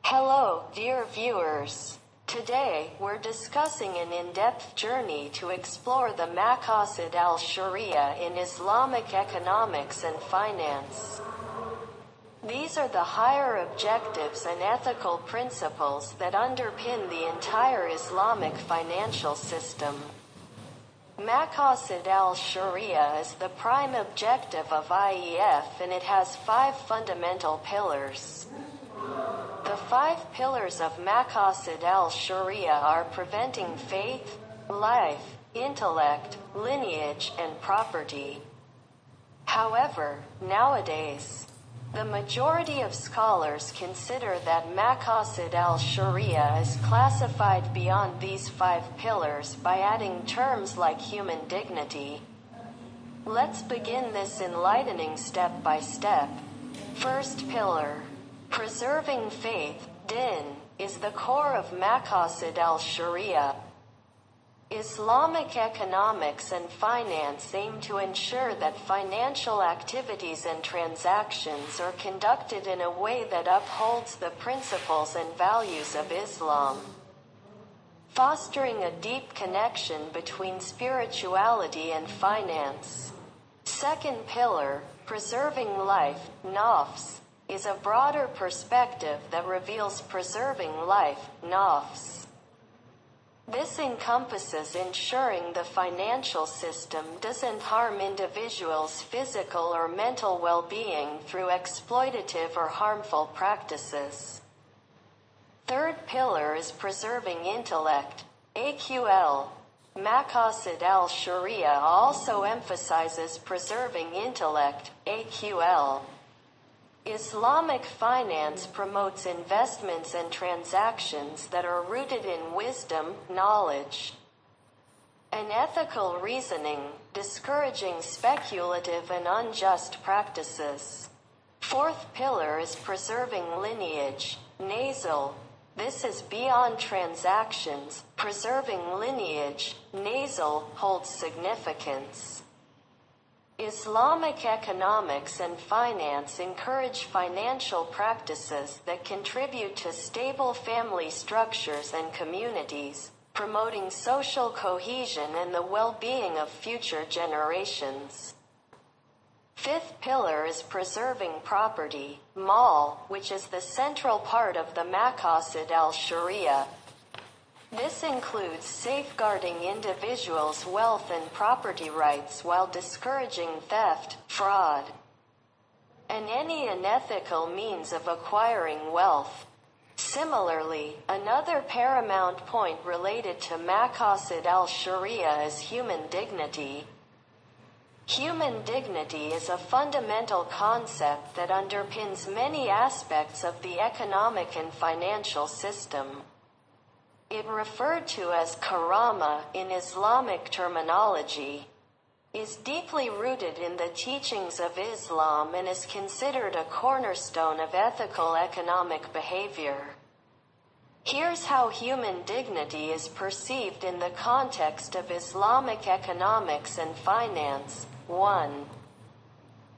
Hello, dear viewers. Today, we're discussing an in-depth journey to explore the Maqasid al-Shari'ah in Islamic economics and finance. These are the higher objectives and ethical principles that underpin the entire Islamic financial system. Maqasid al-Shari'ah is the prime objective of IEF, and it has 5 fundamental pillars. The 5 pillars of Maqasid al-Shari'ah are preventing faith, life, intellect, lineage, and property. However, nowadays, the majority of scholars consider that Maqasid al-Shari'ah is classified beyond these 5 pillars by adding terms like human dignity. Let's begin this enlightening step by step. First pillar. Preserving faith, din, is the core of Maqasid al-Shari'ah. Islamic economics and finance aim to ensure that financial activities and transactions are conducted in a way that upholds the principles and values of Islam, fostering a deep connection between spirituality and finance. Second pillar, preserving life, nafs, is a broader perspective that reveals preserving life, nafs. This encompasses ensuring the financial system doesn't harm individuals' physical or mental well-being through exploitative or harmful practices. Third pillar is preserving intellect, AQL. Maqasid al-Shari'ah also emphasizes preserving intellect, AQL. Islamic finance promotes investments and transactions that are rooted in wisdom, knowledge, and ethical reasoning, discouraging speculative and unjust practices. Fourth pillar is preserving lineage, nasal. This is beyond transactions. Preserving lineage, nasal, holds significance. Islamic economics and finance encourage financial practices that contribute to stable family structures and communities, promoting social cohesion and the well-being of future generations. Fifth pillar is preserving property, mal, which is the central part of the Maqasid al-Shari'ah. This includes safeguarding individuals' wealth and property rights while discouraging theft, fraud, and any unethical means of acquiring wealth. Similarly, another paramount point related to Maqasid al-Shari'ah is human dignity. Human dignity is a fundamental concept that underpins many aspects of the economic and financial system. It, referred to as karama in Islamic terminology, is deeply rooted in the teachings of Islam and is considered a cornerstone of ethical economic behavior. Here's how human dignity is perceived in the context of Islamic economics and finance. 1.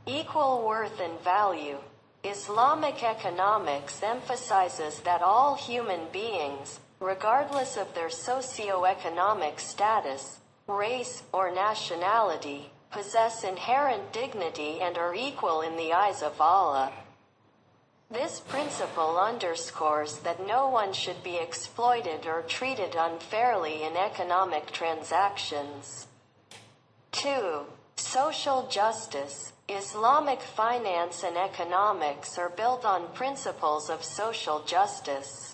Equal worth and value. Islamic economics emphasizes that all human beings, regardless of their socio-economic status, race, or nationality, possess inherent dignity and are equal in the eyes of Allah. This principle underscores that no one should be exploited or treated unfairly in economic transactions. 2. Social justice. Islamic finance and economics are built on principles of social justice.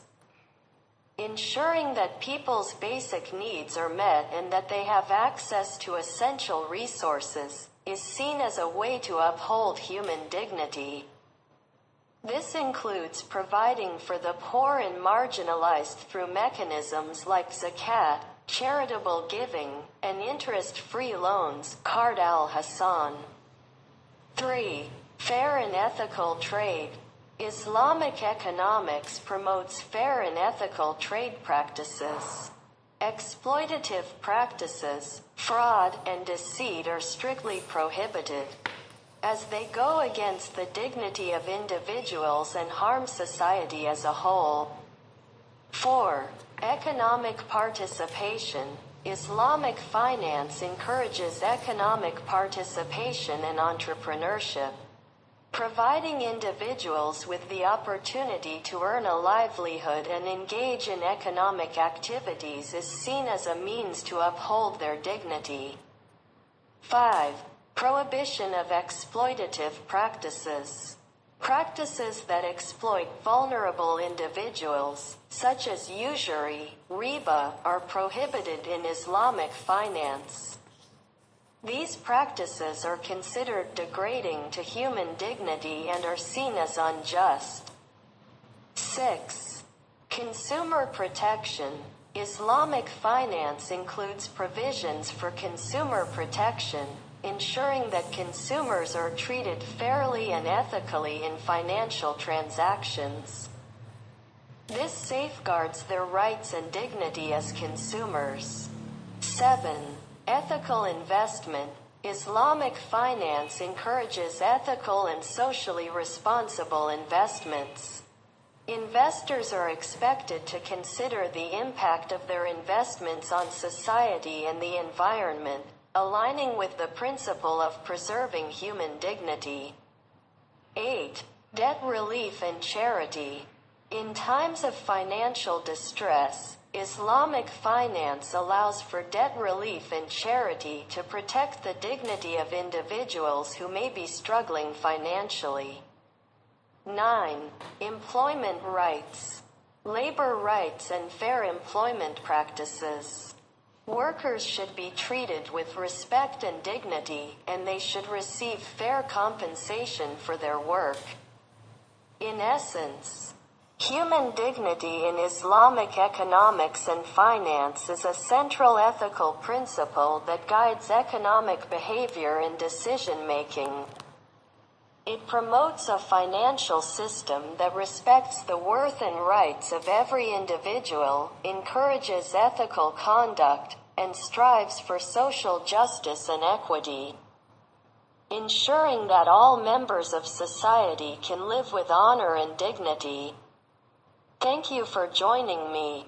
Ensuring that people's basic needs are met and that they have access to essential resources is seen as a way to uphold human dignity. This includes providing for the poor and marginalized through mechanisms like zakat, charitable giving, and interest-free loans, Qard al-Hassan. 3. Fair and ethical trade. Islamic economics promotes fair and ethical trade practices. Exploitative practices, fraud, and deceit are strictly prohibited. as they go against the dignity of individuals and harm society as a whole. 4. Economic participation. Islamic finance encourages economic participation and entrepreneurship. Providing individuals with the opportunity to earn a livelihood and engage in economic activities is seen as a means to uphold their dignity. 5. Prohibition of exploitative practices. Practices that exploit vulnerable individuals, such as usury, riba, are prohibited in Islamic finance. These practices are considered degrading to human dignity and are seen as unjust. 6. Consumer protection. Islamic finance includes provisions for consumer protection, ensuring that consumers are treated fairly and ethically in financial transactions. This safeguards their rights and dignity as consumers. 7. Ethical investment. Islamic finance encourages ethical and socially responsible investments. Investors are expected to consider the impact of their investments on society and the environment, aligning with the principle of preserving human dignity. 8. Debt relief and charity. In times of financial distress, Islamic finance allows for debt relief and charity to protect the dignity of individuals who may be struggling financially. 9. Employment rights. Labor rights and fair employment practices. Workers should be treated with respect and dignity, and they should receive fair compensation for their work. In essence, human dignity in Islamic economics and finance is a central ethical principle that guides economic behavior and decision-making. It promotes a financial system that respects the worth and rights of every individual, encourages ethical conduct, and strives for social justice and equity, ensuring that all members of society can live with honor and dignity. Thank you for joining me.